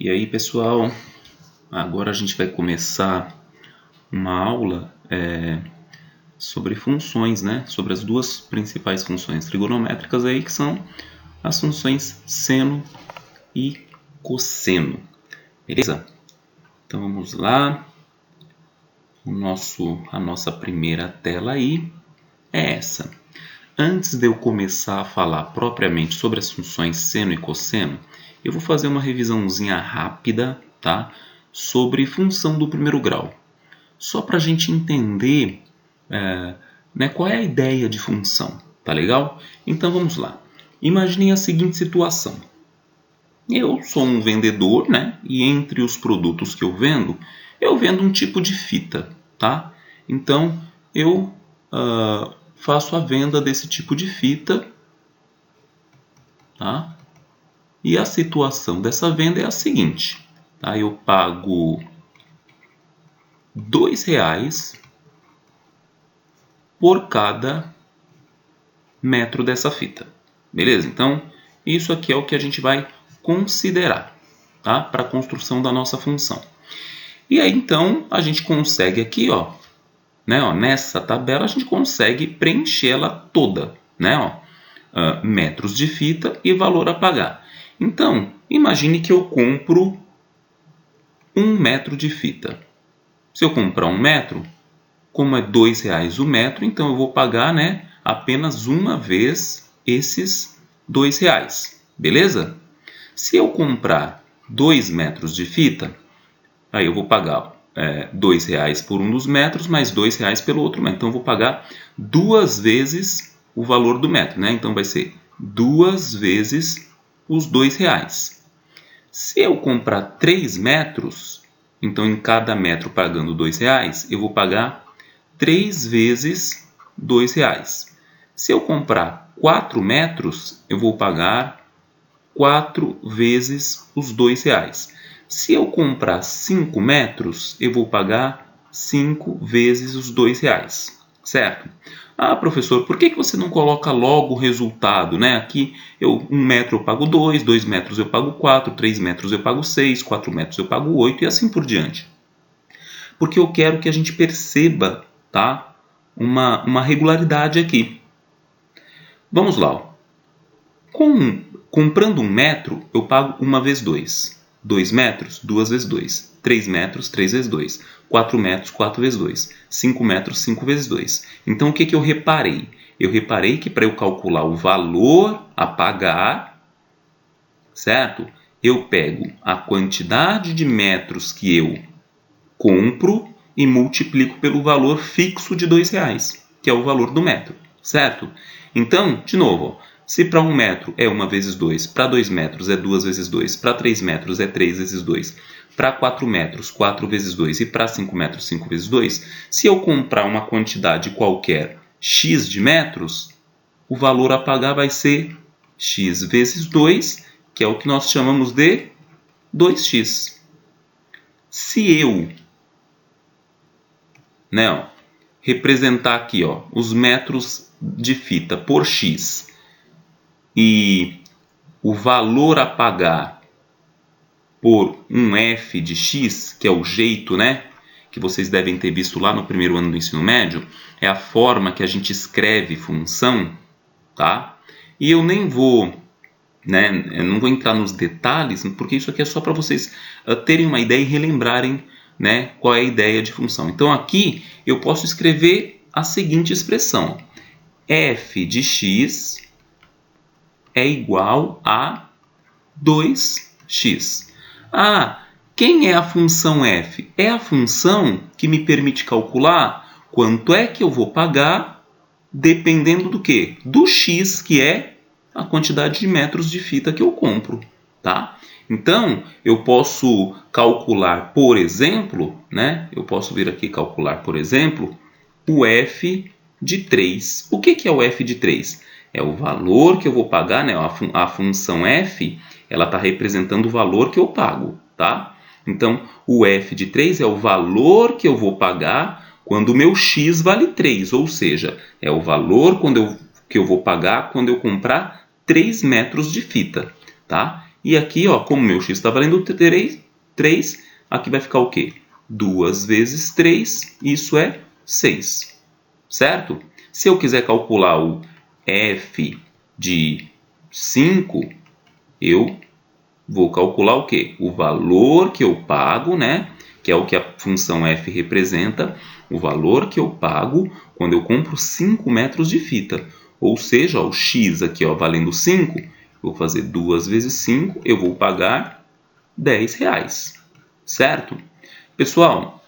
E aí, pessoal, agora a gente vai começar uma aula sobre funções, né? Sobre as duas principais funções trigonométricas aí, que são as funções seno e cosseno. Beleza? Então vamos lá. A nossa primeira tela aí é essa. Antes de eu começar a falar propriamente sobre as funções seno e cosseno, eu vou fazer uma revisãozinha rápida, tá? Sobre função do primeiro grau. Só para a gente entender qual é a ideia de função, tá legal? Então vamos lá. Imaginem a seguinte situação. Eu sou um vendedor, né? E entre os produtos que eu vendo um tipo de fita, tá? Então eu faço a venda desse tipo de fita, tá? E a situação dessa venda é a seguinte, tá? Eu pago R$2 por cada metro dessa fita, beleza? Então isso aqui é o que a gente vai considerar, tá? Para a construção da nossa função. E aí então a gente consegue aqui, nessa tabela a gente consegue preencher ela toda, né? Metros de fita e valor a pagar. Então, imagine que eu compro 1 metro de fita. Se eu comprar 1 metro, como é R$2 o metro, então eu vou pagar, né, apenas uma vez esses R$2, beleza? Se eu comprar 2 metros de fita, aí eu vou pagar R$2 por um dos metros, mais R$2 pelo outro metro. Então eu vou pagar 2 vezes o valor do metro, né? Então vai ser 2 vezes os R$2. Se eu comprar 3 metros, então em cada metro pagando R$2, eu vou pagar 3 vezes R$2. Se eu comprar 4 metros, eu vou pagar 4 vezes os R$2. Se eu comprar 5 metros, eu vou pagar 5 vezes os R$2, certo? Ah, professor, por que você não coloca logo o resultado, né? Aqui, 1 metro eu pago 2, 2 metros eu pago 4, 3 metros eu pago 6, 4 metros eu pago 8 e assim por diante. Porque eu quero que a gente perceba, tá? Uma regularidade aqui. Vamos lá. Comprando 1 metro, eu pago 1 vezes 2. 2 metros, 2 vezes 2. 3 metros, 3 vezes 2. 4 metros, 4 vezes 2. 5 metros, 5 vezes 2. Então, o que eu reparei? Eu reparei que para eu calcular o valor a pagar, certo? Eu pego a quantidade de metros que eu compro e multiplico pelo valor fixo de R$2, que é o valor do metro, certo? Então, de novo, se para 1 metro é 1 vezes 2, para 2 metros é 2 vezes 2, para 3 metros é 3 vezes 2, para 4 metros, 4 vezes 2 e para 5 metros, 5 vezes 2, se eu comprar uma quantidade qualquer x de metros, o valor a pagar vai ser x vezes 2, que é o que nós chamamos de 2x. Se eu representar aqui os metros de fita por x e o valor a pagar por um f de x, que é o jeito, né, que vocês devem ter visto lá no primeiro ano do ensino médio, é a forma que a gente escreve função, tá? E eu nem vou, eu não vou entrar nos detalhes, porque isso aqui é só para vocês terem uma ideia e relembrarem, né, qual é a ideia de função. Então aqui eu posso escrever a seguinte expressão: f de x é igual a 2x. Ah, quem é a função f? É a função que me permite calcular quanto é que eu vou pagar dependendo do quê? Do x, que é a quantidade de metros de fita que eu compro, tá? Então, eu posso calcular, por exemplo, eu posso vir aqui calcular, por exemplo, o f de 3. O que é o f de 3? É o valor que eu vou pagar, né? A função f, ela está representando o valor que eu pago, tá? Então, o f de 3 é o valor que eu vou pagar quando o meu x vale 3, ou seja, é o valor que eu vou pagar quando eu comprar 3 metros de fita, tá? E aqui, ó, como meu x está valendo 3, aqui vai ficar o quê? 2 vezes 3, isso é 6, certo? Se eu quiser calcular o f de 5, eu vou calcular o quê? O valor que eu pago, né? Que é o que a função f representa, o valor que eu pago quando eu compro 5 metros de fita. Ou seja, ó, o x aqui, ó, valendo 5, vou fazer 2 vezes 5, eu vou pagar R$10, certo? Pessoal,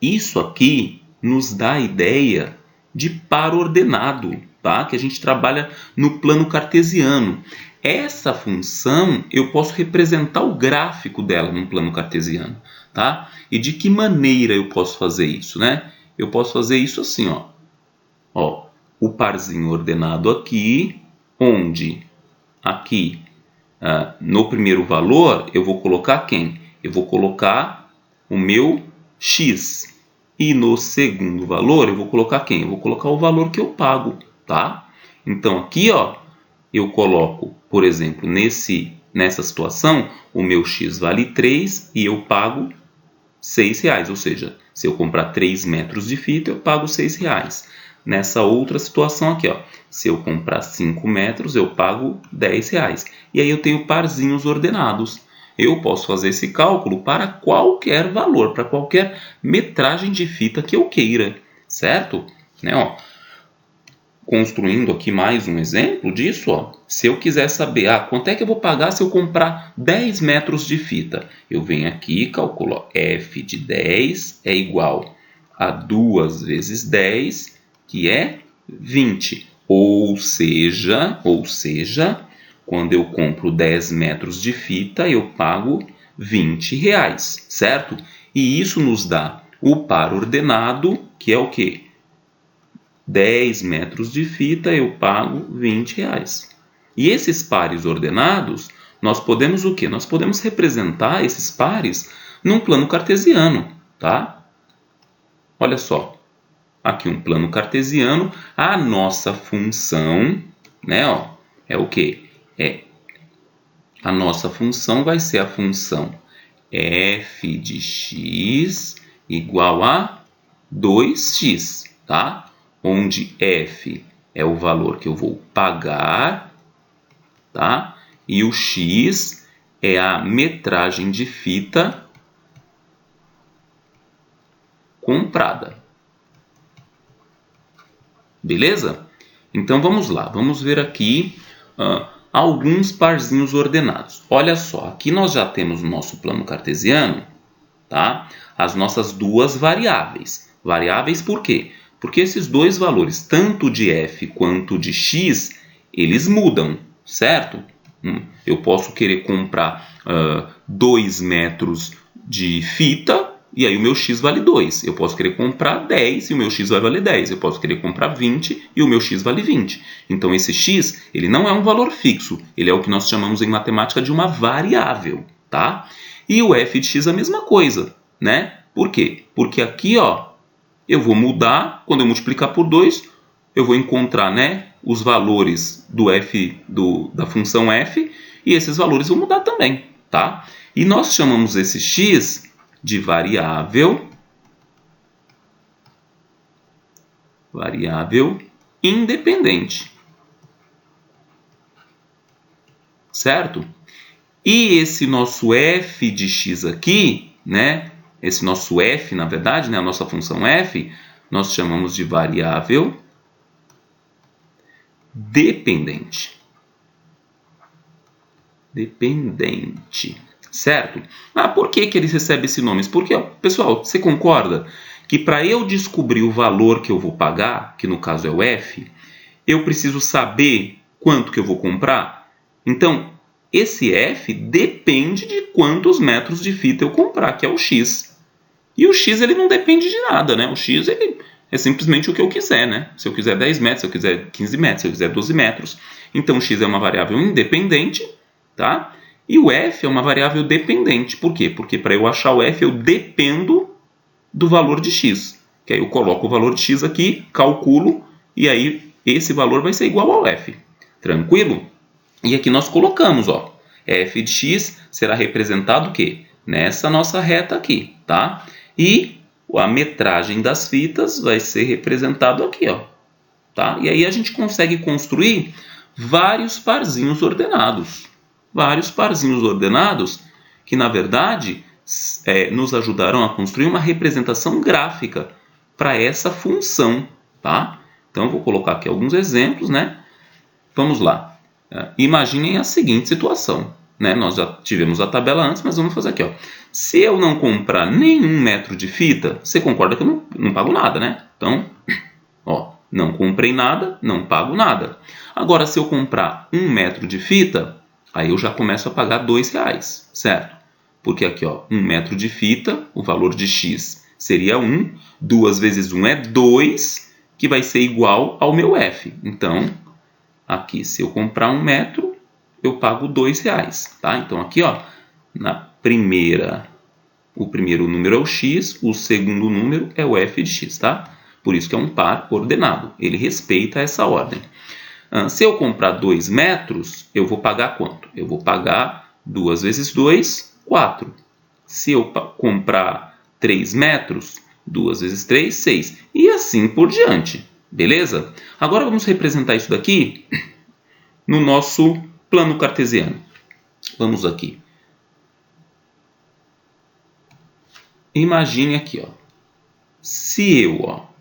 isso aqui nos dá a ideia de par ordenado, tá? Que a gente trabalha no plano cartesiano. Essa função eu posso representar o gráfico dela no plano cartesiano, tá? E de que maneira eu posso fazer isso, né? Eu posso fazer isso assim, ó. Ó, o parzinho ordenado aqui, onde aqui no primeiro valor eu vou colocar quem? Eu vou colocar o meu x. E no segundo valor eu vou colocar quem? Eu vou colocar o valor que eu pago, tá? Então aqui, ó, eu coloco, por exemplo, nessa situação, o meu x vale 3 e eu pago R$6. Ou seja, se eu comprar 3 metros de fita, eu pago R$6. Nessa outra situação aqui, ó, se eu comprar 5 metros, eu pago R$10. E aí eu tenho parzinhos ordenados. Eu posso fazer esse cálculo para qualquer valor, para qualquer metragem de fita que eu queira, certo? Né, ó, construindo aqui mais um exemplo disso, ó, se eu quiser saber quanto é que eu vou pagar se eu comprar 10 metros de fita, eu venho aqui e calculo, ó, f de 10 é igual a 2 vezes 10, que é 20. Ou seja, quando eu compro 10 metros de fita, eu pago R$20, certo? E isso nos dá o par ordenado, que é o quê? 10 metros de fita, eu pago R$20. E esses pares ordenados, nós podemos o quê? Nós podemos representar esses pares num plano cartesiano, tá? Olha só, aqui um plano cartesiano, a nossa função, né, ó, é o quê? A nossa função vai ser a função f de x igual a 2x, tá? Onde f é o valor que eu vou pagar, tá? E o x é a metragem de fita comprada. Beleza? Então vamos lá, vamos ver aqui alguns parzinhos ordenados. Olha só, aqui nós já temos no nosso plano cartesiano, tá? As nossas duas variáveis. Variáveis por quê? Porque esses dois valores, tanto de f quanto de x, eles mudam, certo? Eu posso querer comprar 2 metros de fita, e aí o meu x vale 2. Eu posso querer comprar 10 e o meu x vai valer 10. Eu posso querer comprar 20 e o meu x vale 20. Então esse x, ele não é um valor fixo. Ele é o que nós chamamos em matemática de uma variável, tá? E o f de x é a mesma coisa, né? Por quê? Porque aqui, ó, eu vou mudar, quando eu multiplicar por 2, eu vou encontrar, né, os valores do f da função f, e esses valores vão mudar também, tá? E nós chamamos esse x de variável independente, certo? E esse nosso f de x aqui, né, esse nosso f, na verdade, né, a nossa função f, nós chamamos de variável dependente. Certo? Por que ele recebe esse nome? Porque, pessoal, você concorda que para eu descobrir o valor que eu vou pagar, que no caso é o f, eu preciso saber quanto que eu vou comprar? Então, esse f depende de quantos metros de fita eu comprar, que é o x. E o x ele não depende de nada, né? O x ele é simplesmente o que eu quiser, né? Se eu quiser 10 metros, se eu quiser 15 metros, se eu quiser 12 metros. Então, o x é uma variável independente, tá? E o f é uma variável dependente. Por quê? Porque para eu achar o f, eu dependo do valor de x. Que aí eu coloco o valor de x aqui, calculo, e aí esse valor vai ser igual ao f. Tranquilo? E aqui nós colocamos, ó, f de x será representado o quê? Nessa nossa reta aqui, tá? E a metragem das fitas vai ser representado aqui, ó, tá? E aí a gente consegue construir vários parzinhos ordenados. Vários parzinhos ordenados que, na verdade, nos ajudarão a construir uma representação gráfica para essa função, tá? Então, eu vou colocar aqui alguns exemplos, né? Vamos lá. Imaginem a seguinte situação, né? Nós já tivemos a tabela antes, mas vamos fazer aqui, ó. Se eu não comprar nenhum metro de fita, você concorda que eu não pago nada, né? Então, ó, não comprei nada, não pago nada. Agora, se eu comprar 1 metro de fita, aí eu já começo a pagar R$2, certo? Porque aqui, ó, 1 metro de fita, o valor de x seria 1, 2 vezes 1 é 2, que vai ser igual ao meu f. Então, aqui, se eu comprar 1 metro, eu pago R$2, tá? Então, aqui, ó, o primeiro número é o x, o segundo número é o f de x, tá? Por isso que é um par ordenado, ele respeita essa ordem. Se eu comprar 2 metros, eu vou pagar quanto? Eu vou pagar 2 vezes 2, 4. Se eu comprar 3 metros, 2 vezes 3, 6. E assim por diante, beleza? Agora vamos representar isso daqui no nosso plano cartesiano. Vamos aqui. Imagine aqui, ó. Se eu, ó,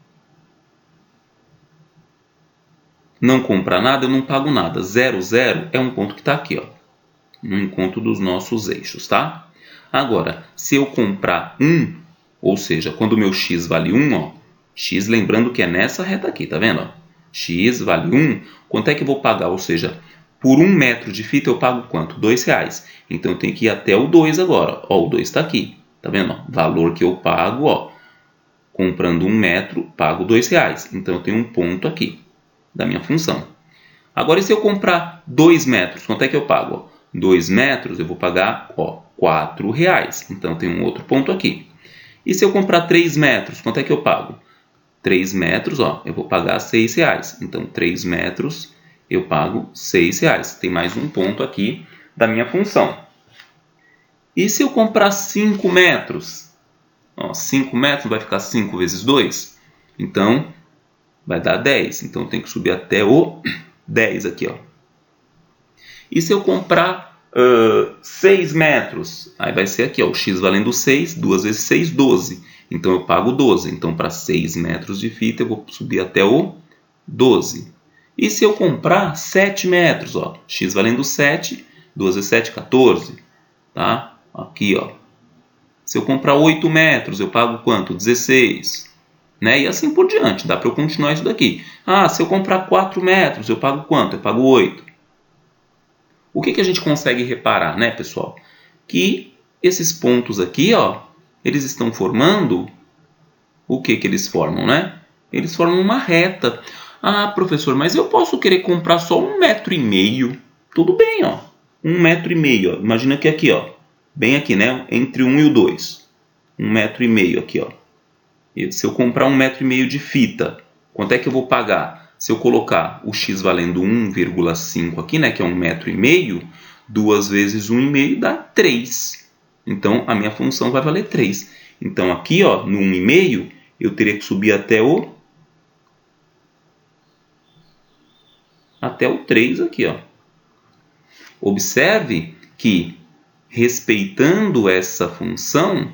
não comprar nada, eu não pago nada. 0, 0 é um ponto que está aqui, ó, no encontro dos nossos eixos, tá? Agora, se eu comprar 1, ou seja, quando o meu x vale 1, ó, x lembrando que é nessa reta aqui, tá vendo? Ó? X vale 1, quanto é que eu vou pagar? Ou seja, por 1 metro de fita eu pago quanto? R$2. Então eu tenho que ir até o 2 agora. Ó, o 2 está aqui, tá vendo? Ó, valor que eu pago, ó, comprando 1 metro, pago R$2. Então eu tenho um ponto aqui da minha função. Agora, e se eu comprar 2 metros, quanto é que eu pago? Ó, 2 metros eu vou pagar, ó, R$4. Então, tem um outro ponto aqui. E se eu comprar 3 metros, quanto é que eu pago? 3 metros, ó, eu vou pagar R$6. Então, 3 metros eu pago R$6. Tem mais um ponto aqui da minha função. E se eu comprar 5 metros? Ó, 5 metros vai ficar 5 vezes 2. Então, vai dar 10. Então, eu tenho que subir até o 10 aqui, ó. E se eu comprar 6 metros? Aí vai ser aqui, ó, o x valendo 6, 2 vezes 6, 12. Então, eu pago 12. Então, para 6 metros de fita, eu vou subir até o 12. E se eu comprar 7 metros? Ó, x valendo 7, 2 vezes 7, 14. Tá? Aqui, ó. Se eu comprar 8 metros, eu pago quanto? 16. Né? E assim por diante, dá para eu continuar isso daqui. Ah, se eu comprar 4 metros, eu pago quanto? Eu pago 8. O que a gente consegue reparar, né, pessoal? Que esses pontos aqui, ó, eles estão formando... O que eles formam, né? Eles formam uma reta. Ah, professor, mas eu posso querer comprar só 1,5 metro. Tudo bem, ó. 1,5 metro, ó. Imagina que aqui, ó. Bem aqui, né? Entre 1 e o 2. 1,5 metro aqui, ó. Se eu comprar 1,5 metro de fita, quanto é que eu vou pagar? Se eu colocar o x valendo 1,5 aqui, né, que é 1,5 metro, 2 vezes 1,5 dá 3. Então, a minha função vai valer 3. Então, aqui, ó, no 1,5, eu teria que subir até o 3 aqui, ó. Observe que, respeitando essa função,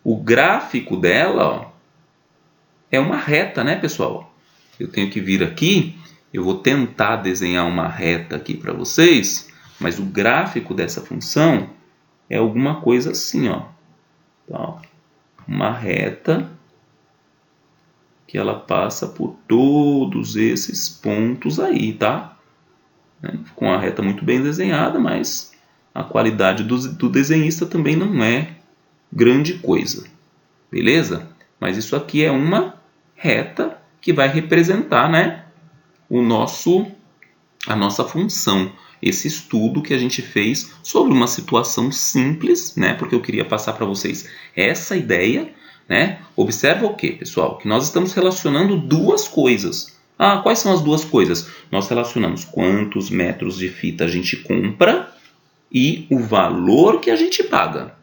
o gráfico dela, ó, é uma reta, né, pessoal? Eu tenho que vir aqui, eu vou tentar desenhar uma reta aqui para vocês, mas o gráfico dessa função é alguma coisa assim, ó. Então, uma reta que ela passa por todos esses pontos aí, tá? Com a reta muito bem desenhada, mas a qualidade do desenhista também não é grande coisa, beleza? Mas isso aqui é uma reta que vai representar, né, a nossa função, esse estudo que a gente fez sobre uma situação simples, né, porque eu queria passar para vocês essa ideia, né? Observa o que, pessoal? Que nós estamos relacionando duas coisas. Ah, quais são as duas coisas? Nós relacionamos quantos metros de fita a gente compra e o valor que a gente paga,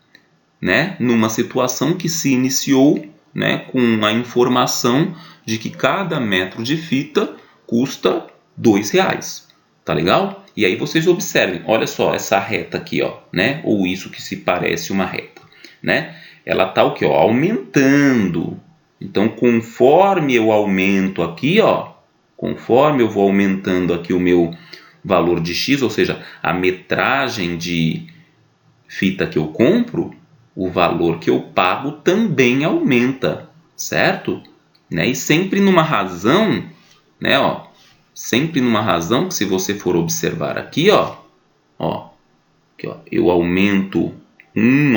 né? Numa situação que se iniciou, né, com a informação de que cada metro de fita custa R$2. Tá legal? E aí vocês observem, olha só essa reta aqui, ó, né? Ou isso que se parece uma reta, né? Ela tá o quê? Ó, aumentando. Então, conforme eu aumento aqui, ó, conforme eu vou aumentando aqui o meu valor de X, ou seja, a metragem de fita que eu compro, o valor que eu pago também aumenta, certo? Né? E sempre numa razão, né, ó, sempre numa razão que se você for observar aqui, ó, aqui, ó, eu aumento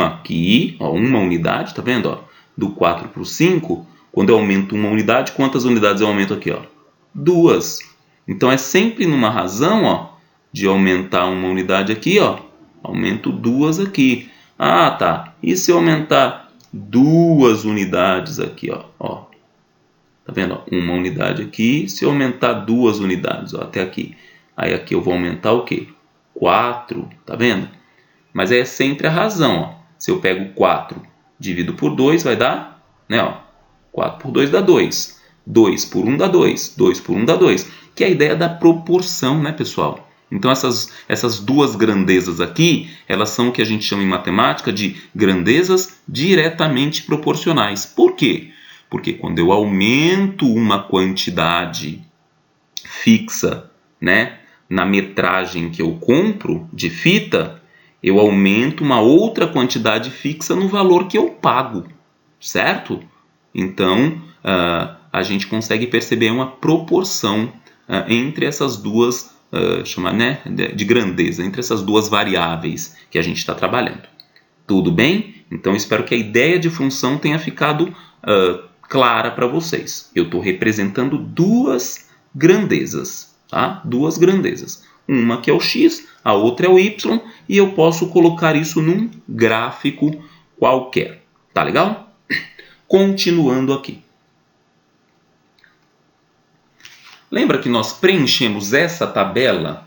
aqui, ó, uma unidade, tá vendo? Ó, do 4 para o 5, quando eu aumento uma unidade, quantas unidades eu aumento aqui? Ó? 2. Então é sempre numa razão, ó, de aumentar uma unidade aqui, ó, aumento 2 aqui. Ah, tá. E se eu aumentar 2 unidades aqui, ó? Tá vendo? Ó? Uma unidade aqui. Se eu aumentar 2 unidades, ó, até aqui. Aí aqui eu vou aumentar o quê? 4. Tá vendo? Mas é sempre a razão, ó. Se eu pego 4, divido por 2, vai dar, né, ó, 4 por 2 dá 2. 2 por 1 dá 2. 2 por 1 dá 2. Que é a ideia da proporção, né, pessoal? Então, essas duas grandezas aqui, elas são o que a gente chama em matemática de grandezas diretamente proporcionais. Por quê? Porque quando eu aumento uma quantidade fixa, né, na metragem que eu compro de fita, eu aumento uma outra quantidade fixa no valor que eu pago, certo? Então, a gente consegue perceber uma proporção entre essas duas né, de grandeza, entre essas duas variáveis que a gente está trabalhando. Tudo bem? Então, espero que a ideia de função tenha ficado clara para vocês. Eu estou representando duas grandezas, tá? Duas grandezas. Uma que é o x, a outra é o y, e eu posso colocar isso num gráfico qualquer. Tá legal? Continuando aqui. Lembra que nós preenchemos essa tabela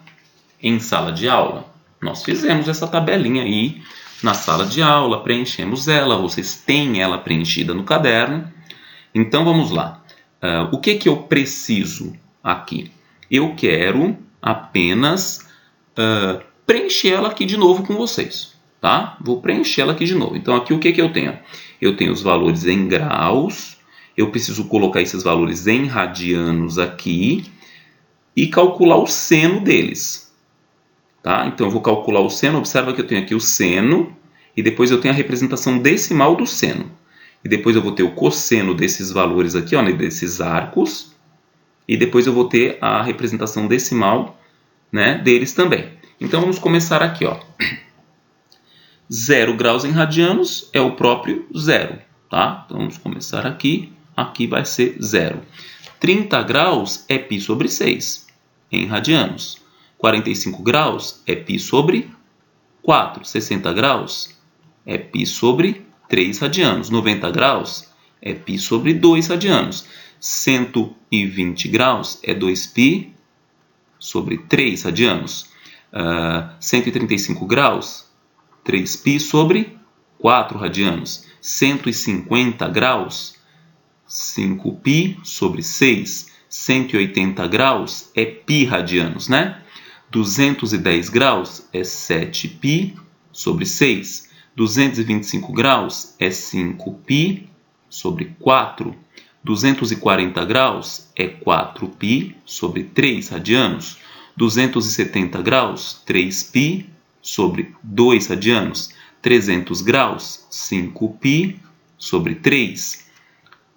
em sala de aula? Nós fizemos essa tabelinha aí na sala de aula, preenchemos ela, vocês têm ela preenchida no caderno. Então vamos lá. O que eu preciso aqui? Eu quero apenas preencher ela aqui de novo com vocês. Tá? Vou preencher ela aqui de novo. Então aqui o que eu tenho? Eu tenho os valores em graus. Eu preciso colocar esses valores em radianos aqui e calcular o seno deles. Tá? Então eu vou calcular o seno. Observa que eu tenho aqui o seno e depois eu tenho a representação decimal do seno. E depois eu vou ter o cosseno desses valores aqui, ó, desses arcos. E depois eu vou ter a representação decimal, né, deles também. Então vamos começar aqui, ó. 0 graus em radianos é o próprio zero. Tá? Então vamos começar aqui. Aqui vai ser 0. 30 graus é π sobre 6 em radianos. 45 graus é π sobre 4. 60 graus é π sobre 3 radianos. 90 graus é π sobre 2 radianos. 120 graus é 2π sobre 3 radianos. 135 graus, 3π sobre 4 radianos. 150 graus, 5π sobre 6. 180 graus é π radianos, né? 210 graus é 7π sobre 6. 225 graus é 5π sobre 4. 240 graus é 4π sobre 3 radianos. 270 graus, 3π sobre 2 radianos. 300 graus, 5π sobre 3.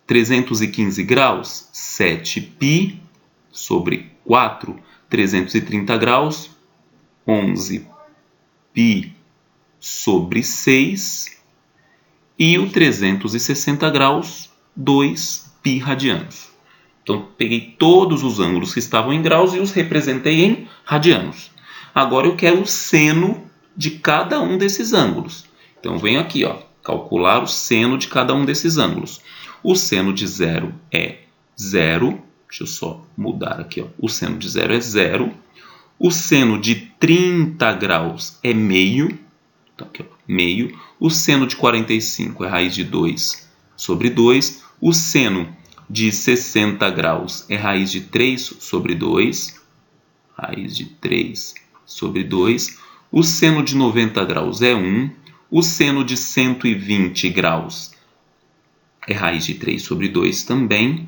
315 graus, 7π sobre 4. 330 graus, 11π sobre 6. E o 360 graus, 2π radianos. Então, peguei todos os ângulos que estavam em graus e os representei em radianos. Agora eu quero o seno de cada um desses ângulos. Então, venho aqui, ó, calcular o seno de cada um desses ângulos. O seno de 0 é 0. Deixa eu só mudar aqui, ó. O seno de 0 é 0. O seno de 30 graus é meio. Então, aqui, ó, meio. O seno de 45 é raiz de 2 sobre 2. O seno de 60 graus é raiz de 3 sobre 2. Raiz de 3 sobre 2. O seno de 90 graus é 1. O seno de 120 graus é raiz de 3 sobre 2 também.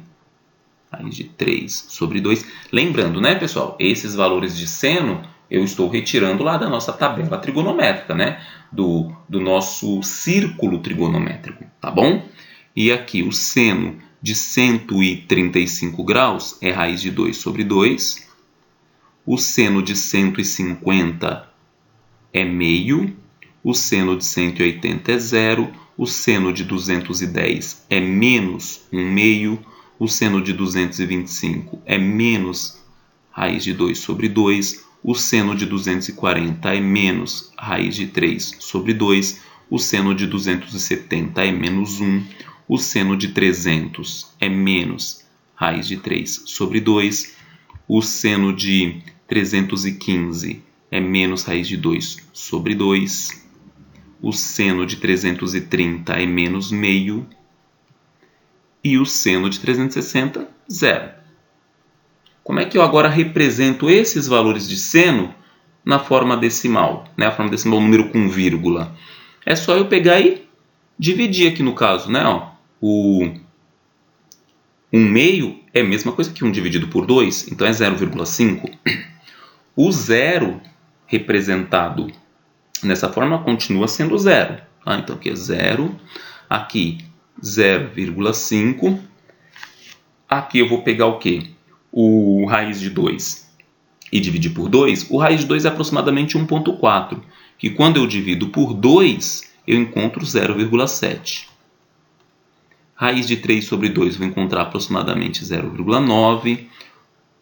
Raiz de 3 sobre 2. Lembrando, né, pessoal? Esses valores de seno eu estou retirando lá da nossa tabela trigonométrica, né? Do nosso círculo trigonométrico, tá bom? E aqui o seno de 135 graus é raiz de 2 sobre 2. O seno de 150 é meio. O seno de 180 é 0. O seno de 210 é menos 1 meio. O seno de 225 é menos raiz de 2 sobre 2. O seno de 240 é menos raiz de 3 sobre 2. O seno de 270 é menos 1. O seno de 300 é menos raiz de 3 sobre 2. O seno de 315 é menos raiz de 2 sobre 2. O seno de 330 é menos meio. E o seno de 360, 0. Como é que eu agora represento esses valores de seno na forma decimal? Né? A forma decimal, número com vírgula. É só eu pegar e dividir aqui no caso. Né? Ó, o 1 meio é a mesma coisa que 1 dividido por 2, então é 0,5. O 0 representado nessa forma continua sendo 0. Tá? Então aqui é 0, aqui 0,5. Aqui eu vou pegar o quê? O raiz de 2 e dividir por 2. O raiz de 2 é aproximadamente 1,4, que quando eu divido por 2, eu encontro 0,7. Raiz de 3 sobre 2 vou encontrar aproximadamente 0,9.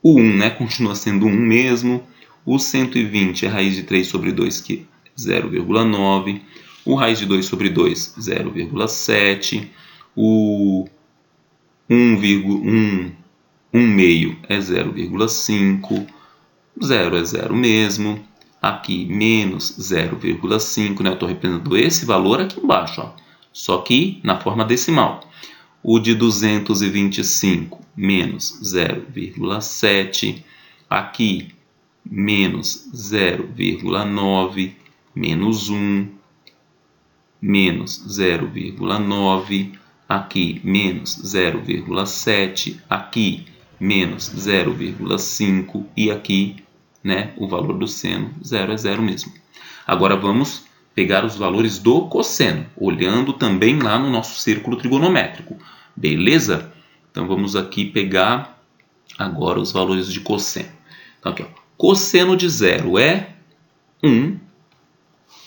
O 1, né, continua sendo 1 mesmo. O 120 é raiz de 3 sobre 2, que é 0,9. O raiz de 2 sobre 2, 0,7. O 1 meio é 0,5. 0 é 0 mesmo. Aqui, menos 0,5. Né? Eu estou representando esse valor aqui embaixo. Ó. Só que na forma decimal. O de 225, menos 0,7. Aqui, menos 0,9. Menos 1. Menos 0,9. Aqui, menos 0,7. Aqui, menos 0,5. E aqui, né, o valor do seno, 0 é 0 mesmo. Agora vamos pegar os valores do cosseno, olhando também lá no nosso círculo trigonométrico. Beleza? Então vamos aqui pegar agora os valores de cosseno. Então aqui, ó, cosseno de 0 é 1.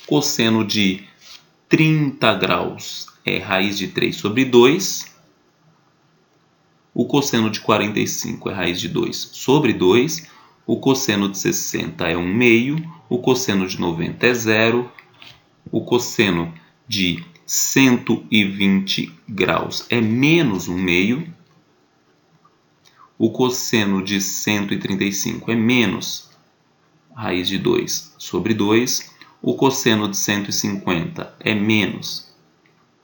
Cosseno de 30 graus é raiz de 3 sobre 2. O cosseno de 45 é raiz de 2 sobre 2. O cosseno de 60 é 1 meio. O cosseno de 90 é 0. O cosseno de 120 graus é menos 1 meio. O cosseno de 135 é menos raiz de 2 sobre 2. O cosseno de 150 é menos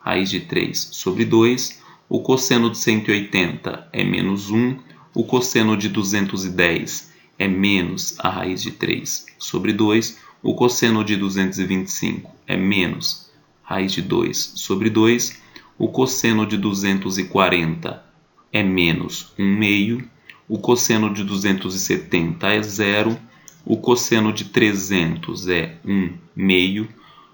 raiz de 3 sobre 2. O cosseno de 180 é menos 1. O cosseno de 210 é menos a raiz de 3 sobre 2. O cosseno de 225 é menos raiz de 2 sobre 2. O cosseno de 240 é menos 1 meio. O cosseno de 270 é 0. O cosseno de 300 é 1 meio.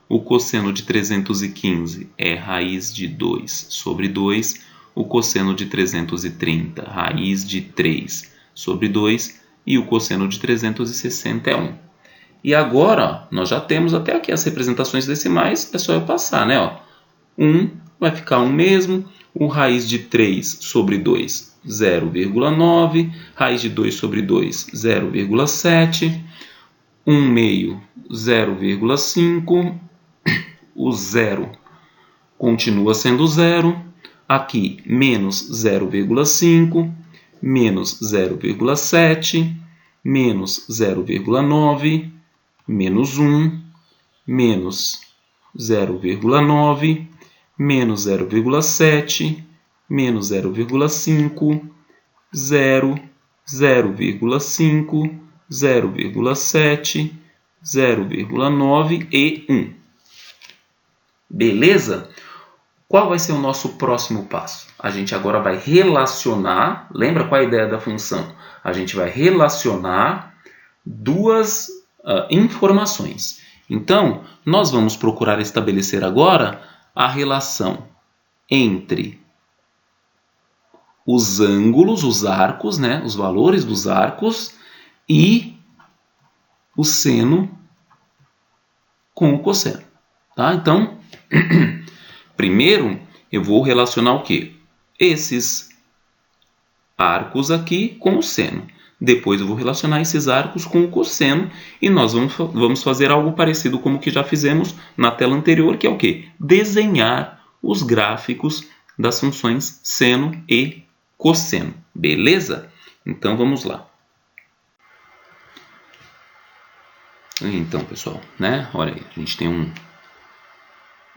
O cosseno de 315 é raiz de 2 sobre 2. O cosseno de 330, raiz de 3 sobre 2. E o cosseno de 360 é 1. E agora, ó, nós já temos até aqui as representações decimais, é só eu passar, né? Ó. 1 vai ficar 1 mesmo. O raiz de 3 sobre 2, 0,9. Raiz de 2 sobre 2, 0,7. 1 meio, 0,5. O 0 continua sendo 0. Aqui, menos 0,5, menos 0,7, menos 0,9, menos 1, menos 0,9, menos 0,7, menos 0,5, 0, 0,5, 0,7, 0,9 e 1. Beleza? Qual vai ser o nosso próximo passo? A gente agora vai relacionar, lembra qual é a ideia da função? A gente vai relacionar duas informações. Então, nós vamos procurar estabelecer agora a relação entre os ângulos, os arcos, né, os valores dos arcos e o seno com o cosseno. Tá? Então, primeiro eu vou relacionar o quê? Esses arcos aqui com o seno. Depois eu vou relacionar esses arcos com o cosseno e nós vamos fazer algo parecido como que já fizemos na tela anterior, que é o quê? Desenhar os gráficos das funções seno e cosseno. Beleza? Então vamos lá. Então, pessoal, né? Olha aí, a gente tem um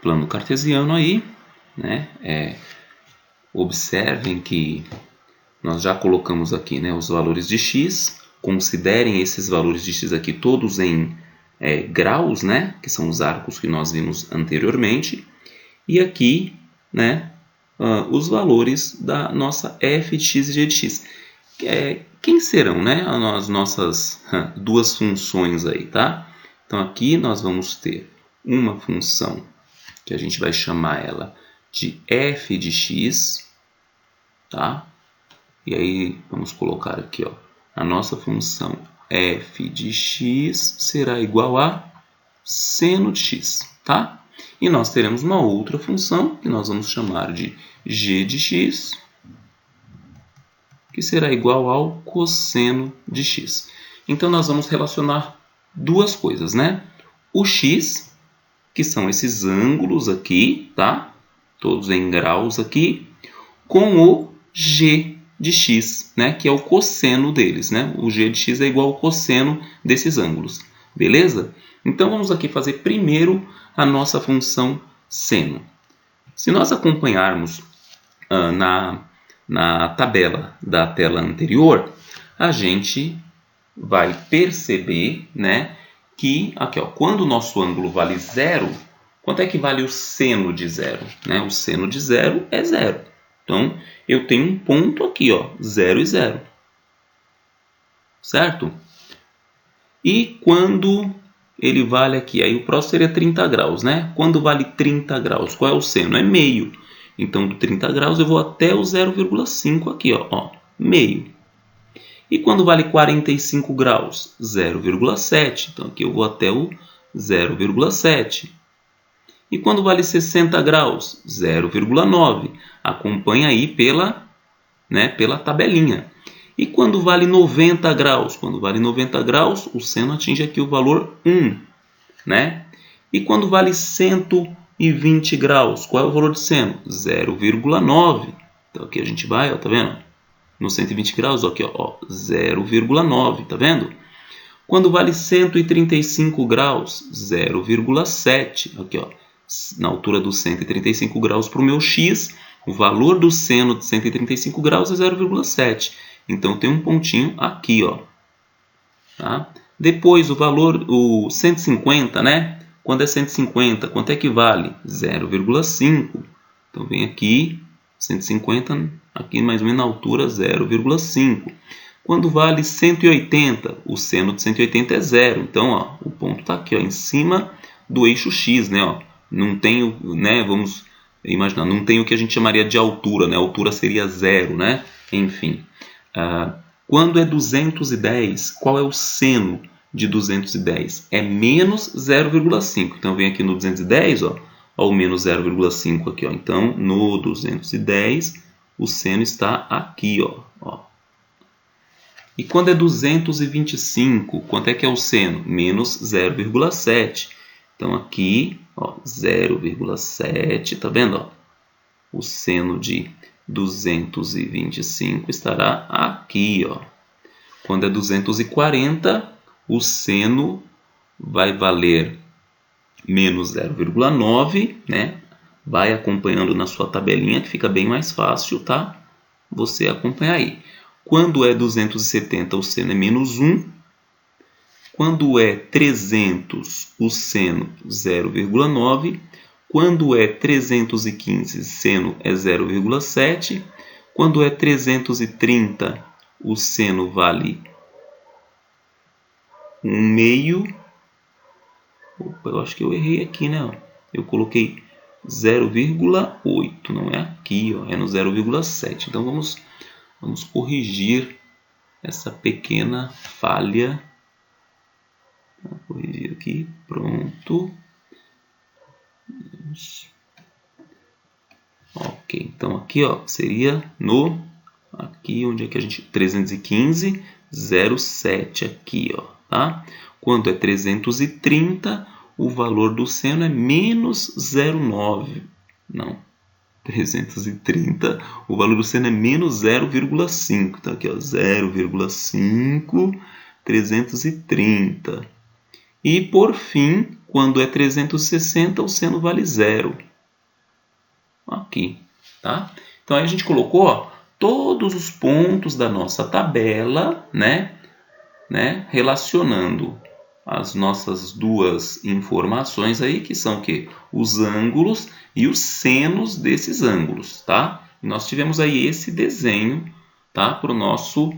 plano cartesiano aí, né? Observem que nós já colocamos aqui, né, os valores de x. Considerem esses valores de x aqui todos em graus, né, que são os arcos que nós vimos anteriormente. E aqui, né, os valores da nossa f de x e g de x. Quem serão, né, as nossas duas funções aí, tá? Então aqui nós vamos ter uma função que a gente vai chamar ela de f de x, tá? E aí vamos colocar aqui, ó, a nossa função f de x será igual a seno de x, tá? E nós teremos uma outra função que nós vamos chamar de g de x, que será igual ao cosseno de x. Então nós vamos relacionar duas coisas, né? O x, que são esses ângulos aqui, tá? Todos em graus aqui, com o g de x, né? Que é o cosseno deles, né? O g de x é igual ao cosseno desses ângulos, beleza? Então vamos aqui fazer primeiro a nossa função seno. Se nós acompanharmos na tabela da tela anterior, a gente vai perceber, né, que aqui, ó, quando o nosso ângulo vale zero, quanto é que vale o seno de zero? Né? O seno de zero é zero. Então, eu tenho um ponto aqui, ó, 0 e 0. Certo? E quando ele vale aqui? Aí o próximo seria 30 graus, né? Quando vale 30 graus, qual é o seno? É meio. Então, do 30 graus eu vou até o 0,5 aqui, ó, meio. E quando vale 45 graus? 0,7. Então, aqui eu vou até o 0,7. E quando vale 60 graus? 0,9. Acompanha aí pela tabelinha. E quando vale 90 graus? Quando vale 90 graus, o seno atinge aqui o valor 1. Né? E quando vale 120 graus, qual é o valor de seno? 0,9. Então aqui a gente vai, ó, tá vendo? No 120 graus, aqui, ó, 0,9, tá vendo? Quando vale 135 graus, 0,7. Aqui, ó, na altura dos 135 graus para o meu x, o valor do seno de 135 graus é 0,7. Então, tem um pontinho aqui, ó. Tá? Depois, o 150, né? Quando é 150, quanto é que vale? 0,5. Então, vem aqui, 150, aqui mais ou menos na altura, 0,5. Quando vale 180, o seno de 180 é 0. Então, ó, o ponto está aqui, ó, em cima do eixo x, né? Ó. Não tem, né? Vamos imaginar, não tem o que a gente chamaria de altura, né? A altura seria 0, né? Enfim. Quando é 210, qual é o seno de 210? É menos 0,5. Então, vem aqui no 210, ó, o menos 0,5 aqui, ó. Então, no 210, o seno está aqui, ó. E quando é 225, quanto é que é o seno? Menos 0,7. Então, aqui, ó, 0,7, tá vendo? Ó? O seno de 225 estará aqui, ó. Quando é 240, o seno vai valer menos 0,9, né? Vai acompanhando na sua tabelinha, que fica bem mais fácil, tá? Você acompanhar aí. Quando é 270, o seno é menos 1. Quando é 300, o seno 0,9. Quando é 315, seno é 0,7. Quando é 330, o seno vale 1/2. Opa, eu acho que eu errei aqui, né? Eu coloquei 0,8, não é aqui, ó, é no 0,7. Então vamos corrigir essa pequena falha. Vou corrigir aqui, pronto. Ok, então aqui, ó, seria no aqui onde é que a gente 315, 0,7 aqui, ó, tá? Quando é 330, o valor do seno é menos 0,9. Não, 330, o valor do seno é menos 0,5. Então aqui, ó, 0,5, 330. E por fim, quando é 360, o seno vale 0. Aqui, tá? Então aí a gente colocou, ó, todos os pontos da nossa tabela, né, relacionando as nossas duas informações aí, que são o quê? Os ângulos e os senos desses ângulos, tá? Nós tivemos aí esse desenho, tá? Para o nosso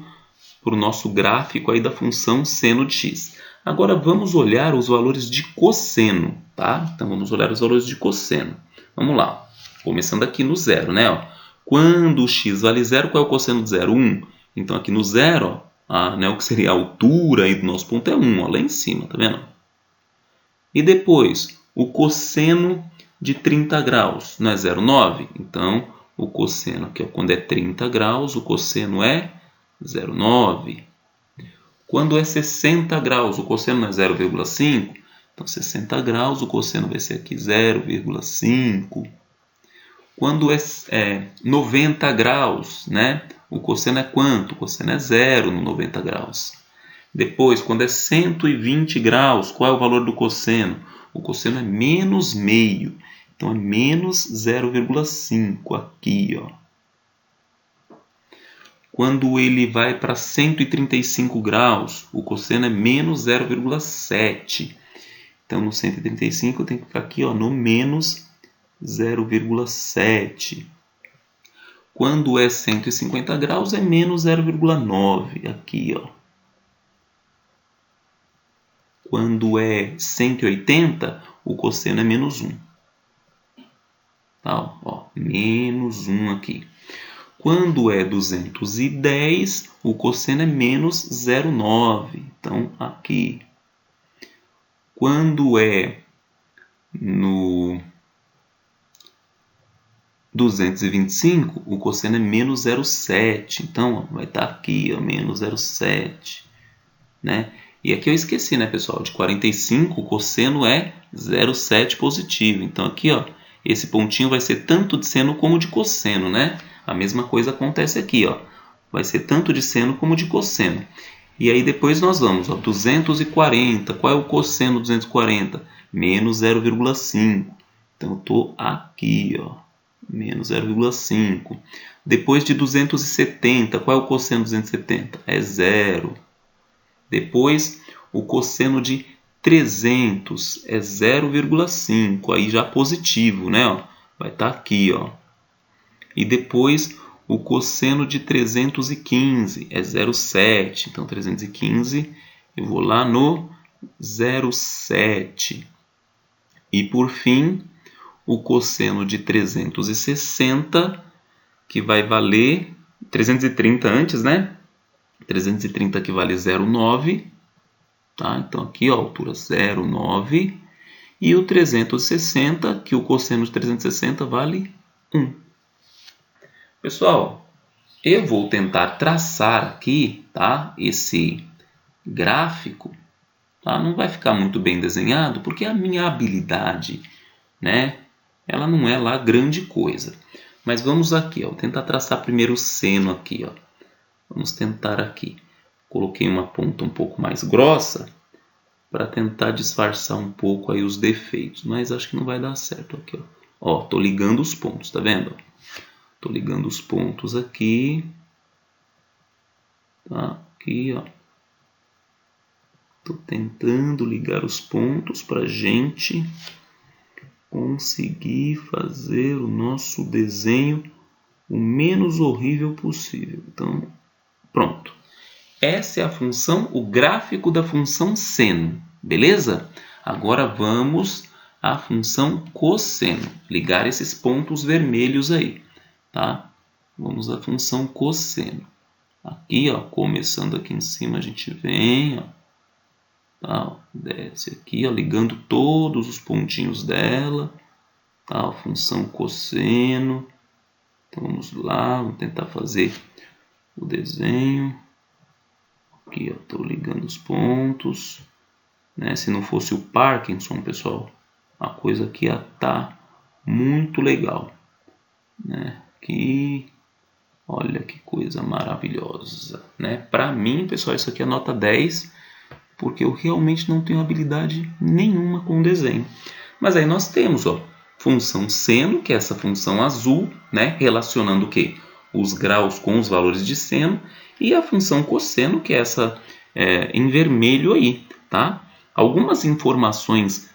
gráfico aí da função seno de x. Agora vamos olhar os valores de cosseno, tá? Então vamos olhar os valores de cosseno. Vamos lá. Começando aqui no zero, né? Ó. Quando o x vale 0, qual é o cosseno de 0? 1. Então aqui no zero, ó, né, o que seria a altura aí do nosso ponto é 1, ó, lá em cima, tá vendo? E depois, o cosseno de 30 graus, não é 0,9? Então, o cosseno aqui, ó, quando é 30 graus, o cosseno é 0,9. Quando é 60 graus, o cosseno não é 0,5? Então, 60 graus, o cosseno vai ser aqui 0,5. Quando é 90 graus, né? O cosseno é quanto? O cosseno é 0 no 90 graus. Depois, quando é 120 graus, qual é o valor do cosseno? O cosseno é menos meio. Então, é menos 0,5 aqui, ó. Quando ele vai para 135 graus, o cosseno é menos 0,7. Então, no 135, eu tenho que ficar aqui, ó, no menos 0,7. Quando é 150 graus, é menos 0,9 aqui, ó. Quando é 180, o cosseno é menos 1. Tá, ó, menos 1 aqui. Quando é 210, o cosseno é menos 0,9. Então, aqui. Quando é no 225, o cosseno é menos 0,7. Então, ó, vai estar aqui, ó, menos 0,7. Né? E aqui eu esqueci, né, pessoal? De 45, o cosseno é 0,7 positivo. Então, aqui, ó, esse pontinho vai ser tanto de seno como de cosseno, né? A mesma coisa acontece aqui, ó. Vai ser tanto de seno como de cosseno. E aí depois nós vamos, ó, 240. Qual é o cosseno de 240? Menos 0,5. Então eu estou aqui, ó, menos 0,5. Depois de 270, qual é o cosseno de 270? É 0. Depois o cosseno de 300 é 0,5, aí já positivo, né? Ó, vai estar aqui, ó. E depois o cosseno de 315 é 0,7. Então, 315, eu vou lá no 0,7. E, por fim, o cosseno de 360, que vai valer 330 antes, né? 330 que vale 0,9. Tá? Então, aqui, ó, altura 0,9. E o 360, que o cosseno de 360 vale 1. Pessoal, eu vou tentar traçar aqui, tá, esse gráfico, tá? Não vai ficar muito bem desenhado, porque a minha habilidade, né, ela não é lá grande coisa. Mas vamos aqui, ó, tentar traçar primeiro o seno aqui, ó. Vamos tentar aqui. Coloquei uma ponta um pouco mais grossa para tentar disfarçar um pouco aí os defeitos, mas acho que não vai dar certo aqui, ó. Ó, tô ligando os pontos, tá vendo? Tô ligando os pontos aqui, tá? Aqui, ó. Tô tentando ligar os pontos para gente conseguir fazer o nosso desenho o menos horrível possível. Então, pronto. Essa é a função, o gráfico da função seno, beleza? Agora vamos à função cosseno, ligar esses pontos vermelhos aí, tá? Vamos à função cosseno. Aqui, ó, começando aqui em cima, a gente vem, ó, tá, ó, desce aqui, ó, ligando todos os pontinhos dela, tá, a função cosseno. Então vamos lá, vamos tentar fazer o desenho. Aqui, ó, estou ligando os pontos, né? Se não fosse o Parkinson, pessoal, a coisa aqui ia estar muito legal, né? Aqui, olha que coisa maravilhosa, né? Para mim, pessoal, isso aqui é nota 10, porque eu realmente não tenho habilidade nenhuma com desenho. Mas aí nós temos, ó, função seno, que é essa função azul, né? Relacionando o quê? Os graus com os valores de seno, e a função cosseno, que é essa em vermelho aí, tá? Algumas informações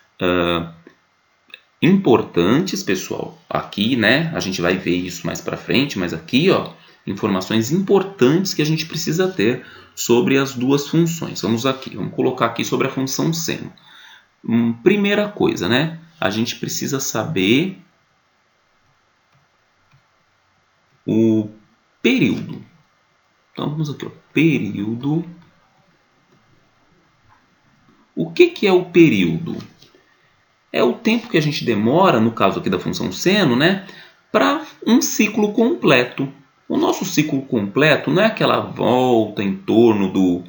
importantes, pessoal, aqui, né? A gente vai ver isso mais para frente, mas aqui, ó, informações importantes que a gente precisa ter sobre as duas funções. Vamos aqui, vamos colocar aqui sobre a função seno. Primeira coisa, né? A gente precisa saber o período. Então, vamos aqui, ó, período. O que é o período? É o tempo que a gente demora, no caso aqui da função seno, né, para um ciclo completo. O nosso ciclo completo não é aquela volta em torno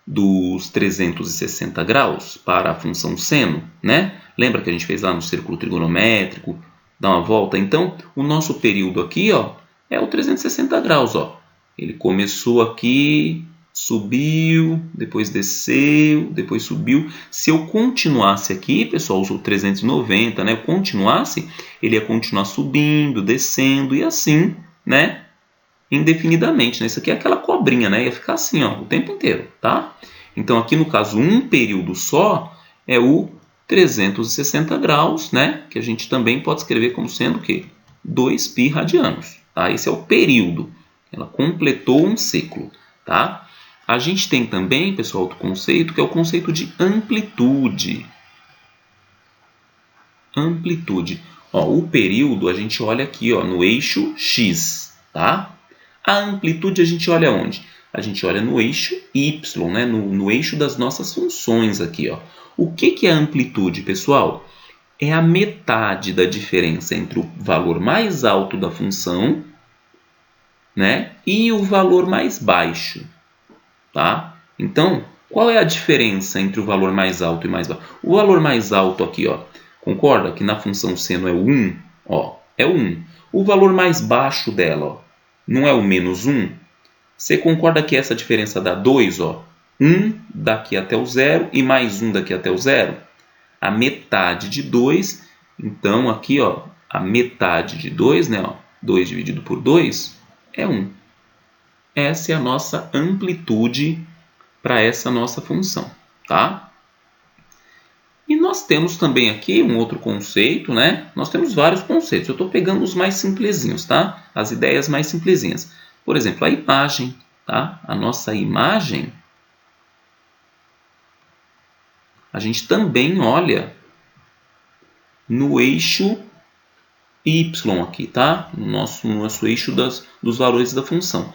dos 360 graus para a função seno, né? Lembra que a gente fez lá no círculo trigonométrico, dá uma volta? Então, o nosso período aqui, ó, é o 360 graus, ó. Ele começou aqui, subiu, depois desceu, depois subiu. Se eu continuasse aqui, pessoal, usou 390, né? Eu continuasse, ele ia continuar subindo, descendo e assim, né? Indefinidamente, né? Isso aqui é aquela cobrinha, né? Ia ficar assim, ó, o tempo inteiro, tá? Então, aqui no caso, um período só é o 360 graus, né? Que a gente também pode escrever como sendo o quê? 2π radianos, tá? Esse é o período. Ela completou um ciclo, tá? A gente tem também, pessoal, outro conceito, que é o conceito de amplitude. Amplitude. Ó, o período a gente olha aqui, ó, no eixo X, tá? A amplitude a gente olha onde? A gente olha no eixo Y, né? No eixo das nossas funções aqui, ó. O que é a amplitude, pessoal? É a metade da diferença entre o valor mais alto da função, né, e o valor mais baixo, tá? Então, qual é a diferença entre o valor mais alto e mais baixo? O valor mais alto aqui, ó, concorda que na função seno é o 1? Ó, é o 1. O valor mais baixo dela, ó, não é o menos 1? Você concorda que essa diferença dá 2? Ó? 1 daqui até o 0 e mais 1 daqui até o 0? A metade de 2, então aqui, ó, a metade de 2, né, ó, 2 dividido por 2 é 1. Essa é a nossa amplitude para essa nossa função, tá? E nós temos também aqui um outro conceito, né? Nós temos vários conceitos. Eu estou pegando os mais simplesinhos, tá? As ideias mais simplesinhas. Por exemplo, a imagem, tá? A nossa imagem, a gente também olha no eixo Y aqui, tá? No nosso eixo dos valores da função.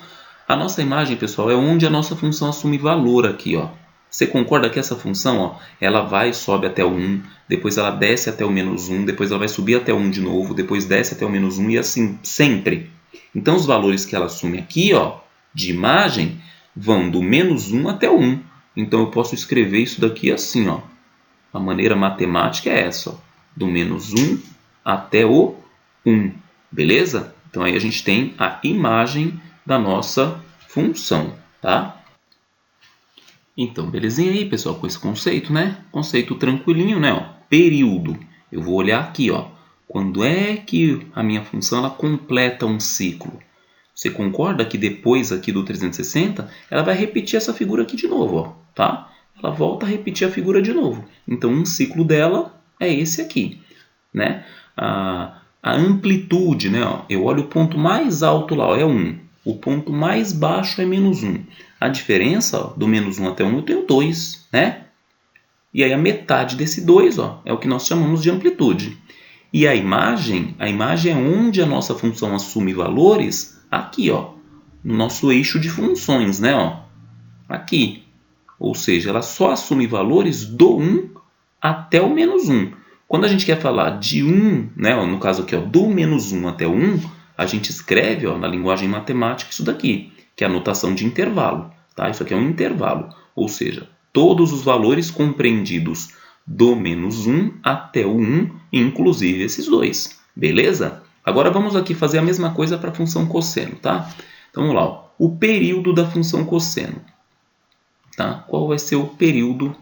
A nossa imagem, pessoal, é onde a nossa função assume valor aqui, ó. Você concorda que essa função, ó, ela vai e sobe até o 1, depois ela desce até o menos 1, depois ela vai subir até o 1 de novo, depois desce até o menos 1 e assim sempre. Então, os valores que ela assume aqui, ó, de imagem, vão do menos 1 até o 1. Então, eu posso escrever isso daqui assim, ó. A maneira matemática é essa, ó, do menos 1 até o 1, beleza? Então, aí a gente tem a imagem da nossa função, tá? Então, belezinha aí, pessoal, com esse conceito, né? Conceito tranquilinho, né? Ó, período. Eu vou olhar aqui, ó. Quando é que a minha função ela completa um ciclo? Você concorda que depois aqui do 360, ela vai repetir essa figura aqui de novo, ó, tá? Ela volta a repetir a figura de novo. Então, um ciclo dela é esse aqui, né? A amplitude, né? Ó, eu olho o ponto mais alto lá, ó, é 1. O ponto mais baixo é menos 1. A diferença, ó, do menos 1 até 1 eu tenho 2, né? E aí a metade desse 2, ó, é o que nós chamamos de amplitude. E a imagem é onde a nossa função assume valores, aqui, ó, no nosso eixo de funções, né? Ó, aqui. Ou seja, ela só assume valores do 1 até o menos 1. Quando a gente quer falar de 1, né, ó, no caso aqui, ó, do menos 1 até o 1, a gente escreve, ó, na linguagem matemática isso daqui, que é a notação de intervalo. Tá? Isso aqui é um intervalo, ou seja, todos os valores compreendidos do menos 1 até o 1, inclusive esses dois. Beleza? Agora vamos aqui fazer a mesma coisa para a função cosseno. Tá? Então vamos lá. Ó. O período da função cosseno. Tá? Qual vai ser o período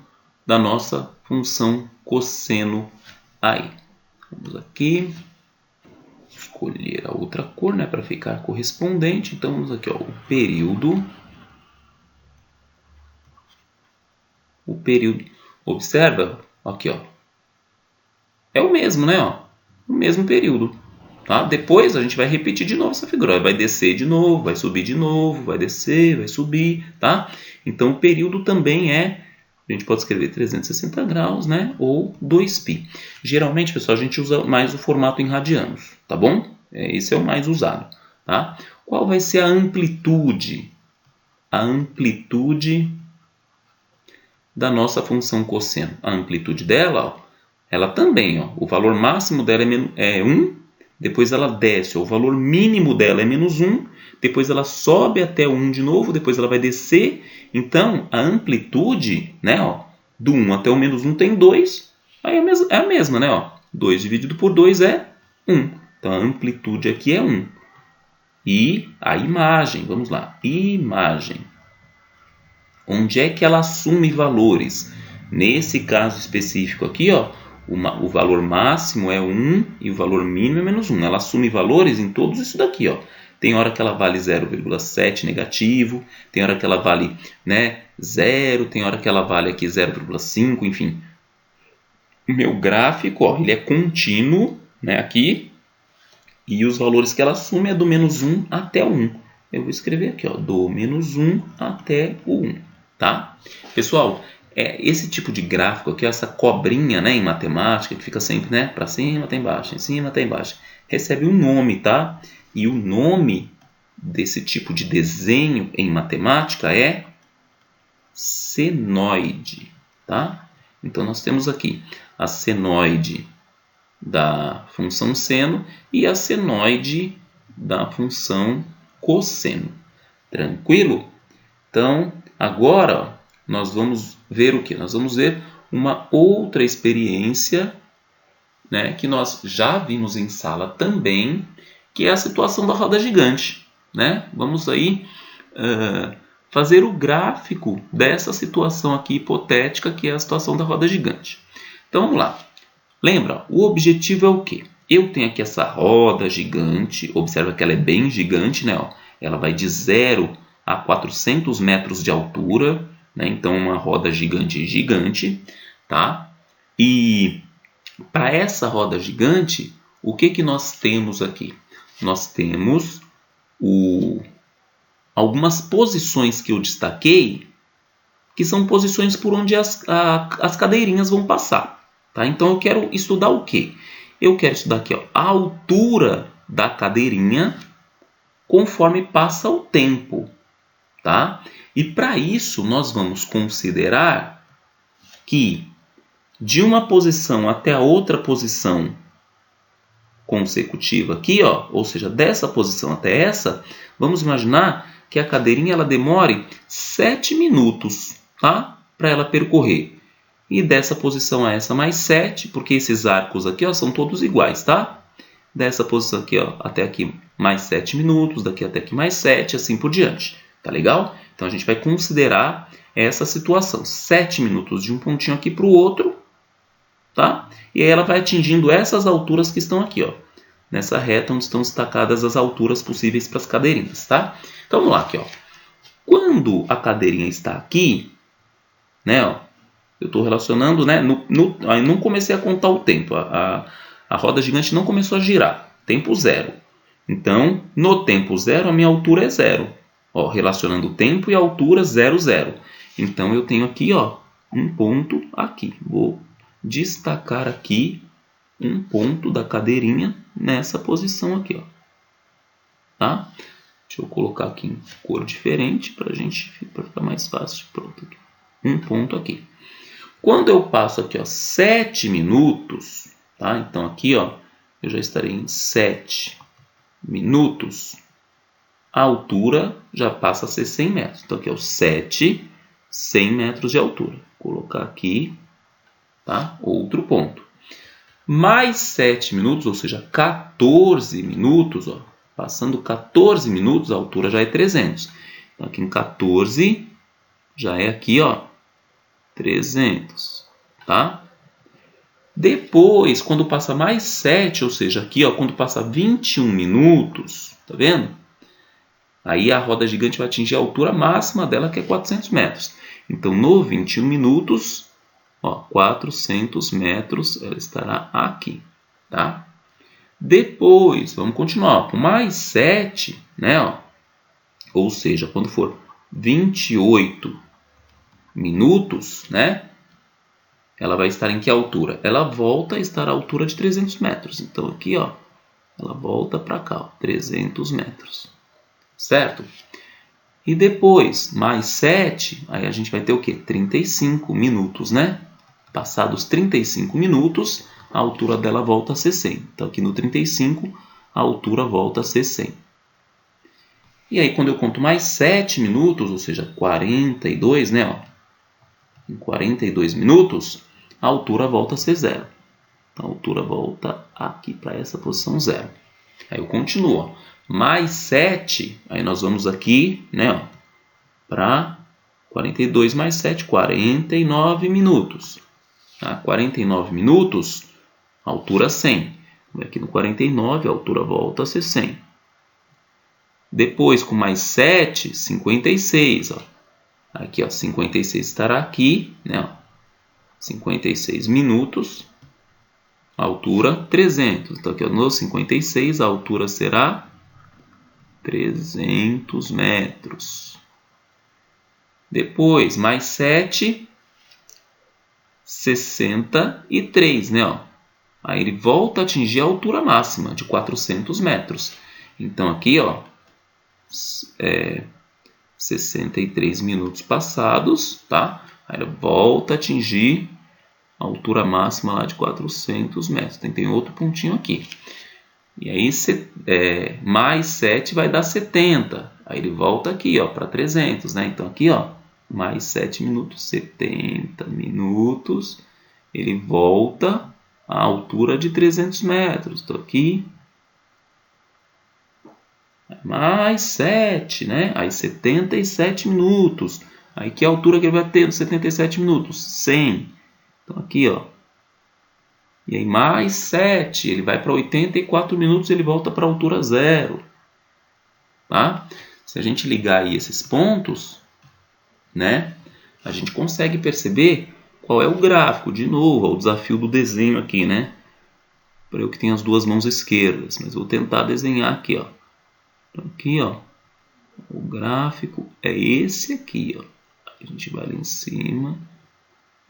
da nossa função cosseno aí? Vamos aqui. Escolher a outra cor, né, para ficar correspondente. Então vamos aqui, ó, o período. O período, observa, aqui, ó, é o mesmo, né, ó, o mesmo período, tá? Depois a gente vai repetir de novo essa figura, vai descer de novo, vai subir de novo, vai descer, vai subir, tá? Então o período também é, a gente pode escrever 360 graus, né, ou 2π. Geralmente, pessoal, a gente usa mais o formato em radianos, tá bom? Esse é o mais usado, tá? Qual vai ser a amplitude? A amplitude da nossa função cosseno. A amplitude dela, ó, ela também, ó, o valor máximo dela é 1, depois ela desce, ó, o valor mínimo dela é menos 1, depois ela sobe até 1 de novo, depois ela vai descer. Então, a amplitude, né, ó, do 1 até o menos 1 tem 2, aí é a mesma, né, ó, 2 dividido por 2 é 1. Então, a amplitude aqui é 1. E a imagem, vamos lá, imagem. Onde é que ela assume valores? Nesse caso específico aqui, ó, o valor máximo é 1 e o valor mínimo é menos 1. Ela assume valores em todos isso daqui, ó. Tem hora que ela vale 0,7 negativo, tem hora que ela vale, né, 0, tem hora que ela vale aqui 0,5, enfim. O meu gráfico, ó, ele é contínuo, né, aqui, e os valores que ela assume é do menos 1 até o 1. Eu vou escrever aqui, ó, do menos 1 até o 1. Tá? Pessoal, esse tipo de gráfico aqui, essa cobrinha, né, em matemática, que fica sempre, né, para cima até embaixo, em cima até embaixo, recebe um nome, tá? E o nome desse tipo de desenho em matemática é senoide, tá? Então nós temos aqui a senoide da função seno e a senoide da função cosseno. Tranquilo? Então, agora nós vamos ver o que? Nós vamos ver uma outra experiência, né, que nós já vimos em sala também, que é a situação da roda gigante. Né? Vamos aí fazer o gráfico dessa situação aqui hipotética, que é a situação da roda gigante. Então, vamos lá. Lembra, o objetivo é o quê? Eu tenho aqui essa roda gigante, observa que ela é bem gigante, né? Ó, ela vai de 0 a 400 metros de altura, né? Então uma roda gigante, tá? E para essa roda gigante, o que nós temos aqui? Nós temos algumas posições que eu destaquei, que são posições por onde as cadeirinhas vão passar. Tá? Então eu quero estudar o quê? Eu quero estudar aqui, ó, a altura da cadeirinha conforme passa o tempo. Tá? E para isso nós vamos considerar que de uma posição até a outra posição consecutiva aqui, ó, ou seja, dessa posição até essa, vamos imaginar que a cadeirinha ela demore 7 minutos, tá? Para ela percorrer. E dessa posição a essa mais 7, porque esses arcos aqui, ó, são todos iguais, tá? Dessa posição aqui, ó, até aqui mais 7 minutos, daqui até aqui mais 7, assim por diante. Tá legal? Então a gente vai considerar essa situação. 7 minutos de um pontinho aqui para o outro, tá? E aí ela vai atingindo essas alturas que estão aqui, ó, nessa reta onde estão destacadas as alturas possíveis para as cadeirinhas, tá? Então vamos lá aqui, ó. Quando a cadeirinha está aqui, né, ó, eu estou relacionando, né, aí não comecei a contar o tempo, a roda gigante não começou a girar, tempo zero. Então, no tempo zero, a minha altura é zero. Ó, relacionando o tempo e a altura, 0, 0. Então, eu tenho aqui, ó, um ponto aqui. Vou destacar aqui um ponto da cadeirinha nessa posição aqui, ó. Tá? Deixa eu colocar aqui em cor diferente para ficar mais fácil. Pronto, aqui. Um ponto aqui. Quando eu passo aqui, ó, 7 minutos, tá? Então aqui, ó, eu já estarei em 7 minutos. A altura já passa a ser 100 metros. Então aqui é o 7, 100 metros de altura. Vou colocar aqui, tá? Outro ponto. Mais 7 minutos, ou seja, 14 minutos, ó. Passando 14 minutos, a altura já é 300. Então aqui em 14, já é aqui, ó, 300, tá? Depois, quando passa mais 7, ou seja, aqui, ó, quando passa 21 minutos, tá vendo? Aí a roda gigante vai atingir a altura máxima dela, que é 400 metros. Então, no 21 minutos, ó, 400 metros, ela estará aqui, tá? Depois, vamos continuar, ó, com mais 7, né, ó, ou seja, quando for 28 minutos, né, ela vai estar em que altura? Ela volta a estar à altura de 300 metros. Então, aqui, ó, ela volta para cá, ó, 300 metros. Certo? E depois, mais 7, aí a gente vai ter o quê? 35 minutos, né? Passados 35 minutos, a altura dela volta a ser 100. Então, aqui no 35, a altura volta a ser 100. E aí, quando eu conto mais 7 minutos, ou seja, 42, né? Ó, em 42 minutos, a altura volta a ser 0. Então, a altura volta aqui para essa posição 0. Aí eu continuo, ó. Mais 7, aí nós vamos aqui, né, para 42 mais 7, 49 minutos. Tá? 49 minutos, altura 100. Aqui no 49, a altura volta a ser 100. Depois, com mais 7, 56. Ó. Aqui, ó, 56 estará aqui, né, ó. 56 minutos, altura 300. Então, aqui, ó, no 56, a altura será 300 metros. Depois, mais 7, 63, né? Ó. Aí ele volta a atingir a altura máxima de 400 metros. Então, aqui, ó, 63 minutos passados, tá? Aí ele volta a atingir a altura máxima lá de 400 metros. Tem outro pontinho aqui. E aí, mais 7 vai dar 70. Aí ele volta aqui, ó, para 300, né? Então, aqui, ó, mais 7 minutos, 70 minutos. Ele volta à altura de 300 metros. Estou aqui. Mais 7, né? Aí, 77 minutos. Aí, que altura que ele vai ter nos 77 minutos? 100. Então, aqui, ó. E aí, mais 7, ele vai para 84 minutos, ele volta para a altura 0. Tá? Se a gente ligar aí esses pontos, né, a gente consegue perceber qual é o gráfico. De novo, ó, o desafio do desenho aqui, né? Para eu que tenho as duas mãos esquerdas, mas vou tentar desenhar aqui, ó. Então, aqui, ó, o gráfico é esse aqui, ó. A gente vai lá em cima,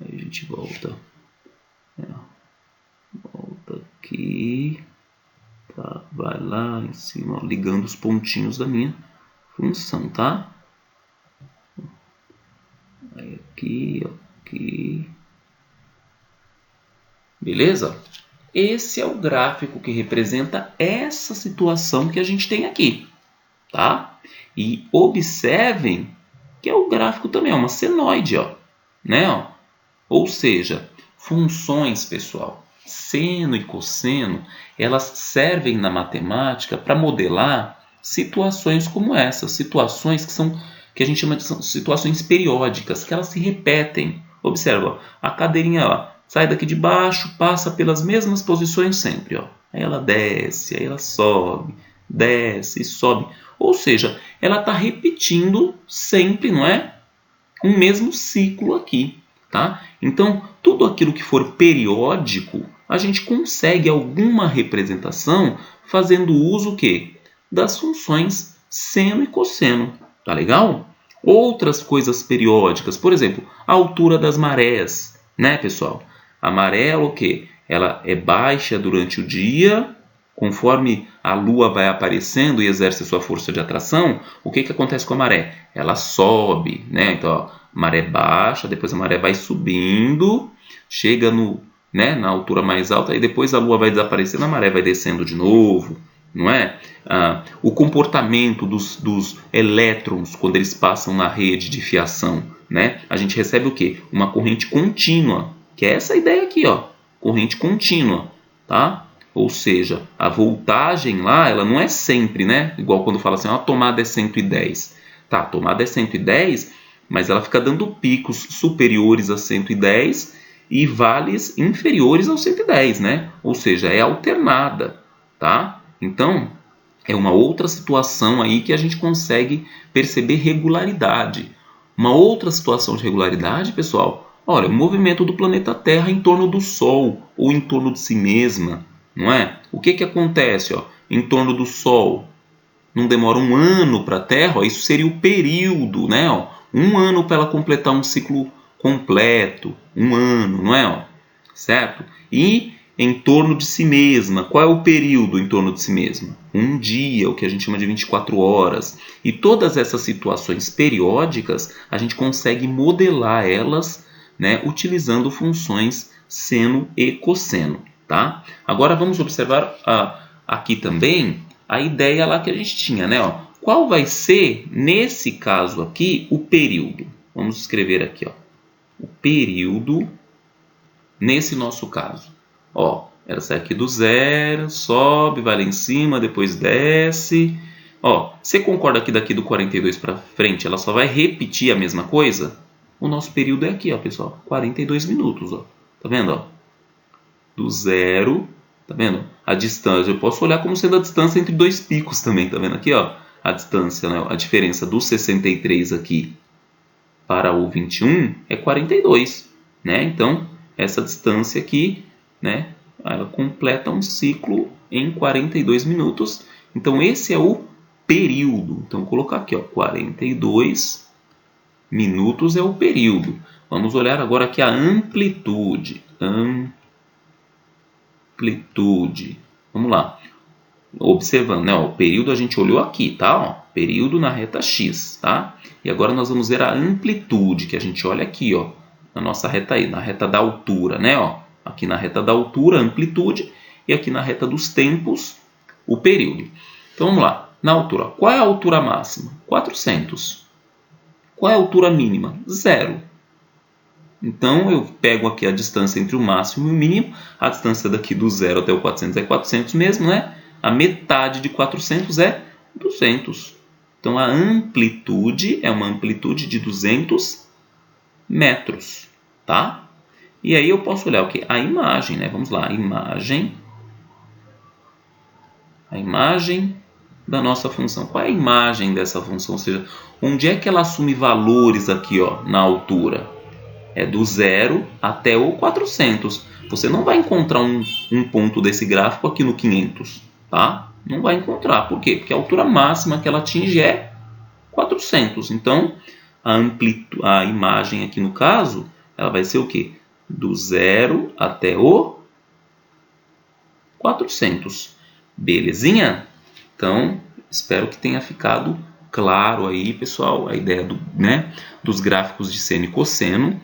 aí a gente volta. Volta aqui, tá? Vai lá em cima, ó, ligando os pontinhos da minha função, tá? Aí aqui, aqui. Beleza? Esse é o gráfico que representa essa situação que a gente tem aqui, tá? E observem que é o gráfico também, é uma senoide, ó, né? Ó. Ou seja, funções, pessoal, seno e cosseno, elas servem na matemática para modelar situações como essa, situações que que a gente chama de situações periódicas, que elas se repetem. Observa, ó, a cadeirinha ó, sai daqui de baixo, passa pelas mesmas posições sempre. Ó. Aí ela desce, aí ela sobe, desce e sobe. Ou seja, ela está repetindo sempre, não é? Um mesmo ciclo aqui. Tá? Então, tudo aquilo que for periódico, a gente consegue alguma representação fazendo uso o quê? Das funções seno e cosseno. Tá legal? Outras coisas periódicas, por exemplo, a altura das marés, né, pessoal? A maré é o quê? Ela é baixa durante o dia, conforme a lua vai aparecendo e exerce sua força de atração, o que acontece com a maré? Ela sobe, né? Então, ó, maré baixa, depois a maré vai subindo, chega na altura mais alta e depois a lua vai desaparecendo, a maré vai descendo de novo, não é? O comportamento dos elétrons quando eles passam na rede de fiação, né? A gente recebe o quê? Uma corrente contínua, que é essa ideia aqui, ó, corrente contínua, tá? Ou seja, a voltagem lá, ela não é sempre, né? Igual quando fala assim, a tomada é 110. Tá, a tomada é 110, mas ela fica dando picos superiores a 110 e vales inferiores ao 110, né? Ou seja, é alternada, tá? Então, é uma outra situação aí que a gente consegue perceber regularidade. Uma outra situação de regularidade, pessoal, olha, o movimento do planeta Terra em torno do Sol ou em torno de si mesma, não é? O que acontece, ó, em torno do Sol? Não demora um ano para a Terra, ó, isso seria o período, né? Ó, um ano para ela completar um ciclo completo, um ano, não é? Ó, certo? E em torno de si mesma, qual é o período em torno de si mesma? Um dia, o que a gente chama de 24 horas. E todas essas situações periódicas, a gente consegue modelar elas, né, utilizando funções seno e cosseno. Tá? Agora vamos observar aqui também a ideia lá que a gente tinha, né? Ó, qual vai ser, nesse caso aqui, o período? Vamos escrever aqui, ó, o período nesse nosso caso. Ó, ela sai aqui do zero, sobe, vai lá em cima, depois desce. Ó, você concorda que daqui do 42 para frente ela só vai repetir a mesma coisa? O nosso período é aqui, ó, pessoal, 42 minutos, ó. Tá vendo, ó? Do zero, tá vendo? A distância, eu posso olhar como sendo a distância entre dois picos também, tá vendo aqui, ó? A distância, né? A diferença do 63 aqui para o 21 é 42, né? Então, essa distância aqui, né? Ela completa um ciclo em 42 minutos. Então, esse é o período. Então, vou colocar aqui, ó, 42 minutos é o período. Vamos olhar agora aqui a amplitude. Amplitude. Vamos lá. Observando, né? Ó, o período a gente olhou aqui, tá? Ó, período na reta X, tá? E agora nós vamos ver a amplitude, que a gente olha aqui, ó, na nossa reta aí, na reta da altura, né? Ó, aqui na reta da altura, a amplitude, e aqui na reta dos tempos, o período. Então vamos lá. Na altura, qual é a altura máxima? 400. Qual é a altura mínima? 0. Então, eu pego aqui a distância entre o máximo e o mínimo. A distância daqui do 0 até o 400 é 400 mesmo, né? A metade de 400 é 200. Então, a amplitude é uma amplitude de 200 metros, tá? E aí eu posso olhar o quê? A imagem, né? Vamos lá, a imagem da nossa função. Qual é a imagem dessa função? Ou seja, onde é que ela assume valores aqui, ó, na altura? É do 0 até o 400. Você não vai encontrar um ponto desse gráfico aqui no 500, tá? Não vai encontrar. Por quê? Porque a altura máxima que ela atinge é 400. Então, a imagem aqui no caso, ela vai ser o quê? Do 0 até o 400. Belezinha? Então, espero que tenha ficado claro aí, pessoal, a ideia dos gráficos de seno e cosseno.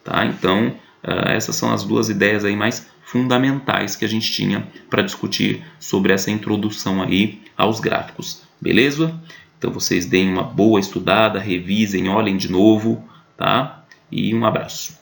Tá? Então, essas são as duas ideias aí mais fundamentais que a gente tinha para discutir sobre essa introdução aí aos gráficos. Beleza? Então, vocês deem uma boa estudada, revisem, olhem de novo, tá? E um abraço.